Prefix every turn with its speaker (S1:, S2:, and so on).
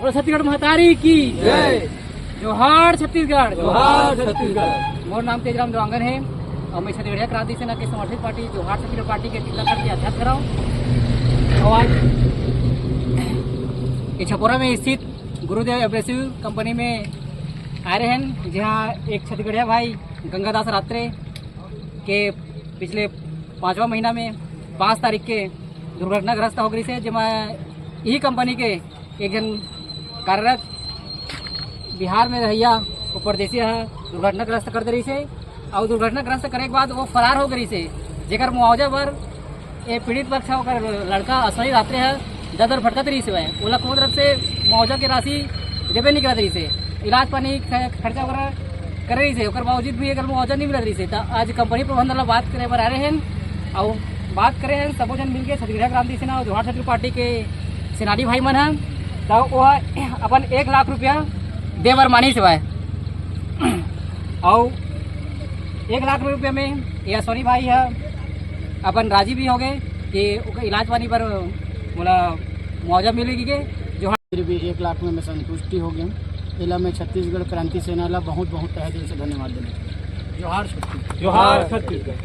S1: और छत्तीसगढ़ महतारी की जय। जोहार छत्तीसगढ़,
S2: जोहार छत्तीसगढ़।
S1: मोर नाम तेजराम देवांगन है और मैं छत्तीसगढ़ क्रांति सेना के समर्थित पार्टी जोहार छत्तीसगढ़ पार्टी के टीकागढ़ के अध्यक्ष रहा हूँ। और ये छपोरा में स्थित गुरुदेव एब्रेसिव कंपनी में आ रहे हैं, जहाँ एक छत्तीसगढ़िया भाई गंगादास रात्रे के पिछले 5वां महीना में 5 तारीख के दुर्घटनाग्रस्त हो गई से, जमा यही कंपनी के एक जन कार्यरत बिहार में रहिया वो परदेसी रहा दुर्घटनाग्रस्त कर दे रही से और दुर्घटनाग्रस्त करे के बाद वो फरार हो गई से, जेकर मुआवजा पर ये पीड़ित पक्ष होकर लड़का असली रात्रे है दर भटकत रही से ओला कोनो तरफ से मुआवजा की राशि देवे नहीं करत रही से, इलाज पानी खर्चा वगैरह कर रही से, ओकर बावजूद भी अगर मुआवजा नहीं मिलत रही से। तो आज कंपनी प्रबंधन ला बात करे बर आ रहे हैं और बात करे हैं सबो जन मिलके छत्तीसगढ़ क्रांति सेना और जोहार छत्तीसगढ़ पार्टी के सेनानी भाई मन हैं, तो वह अपन 1 लाख रुपया दे बर मानी से और 1 लाख रुपये में यह सोनी भाई है अपन राजी भी हो गए कि इलाज पानी पर बोला मुआवजा मिलेगी के जो
S2: फिर भी 1 लाख में मैं संतुष्टि हो गया। इला में छत्तीसगढ़ क्रांति सेना ला बहुत बहुत तहे दिल से धन्यवाद देना। जोहार छत्तीसगढ़।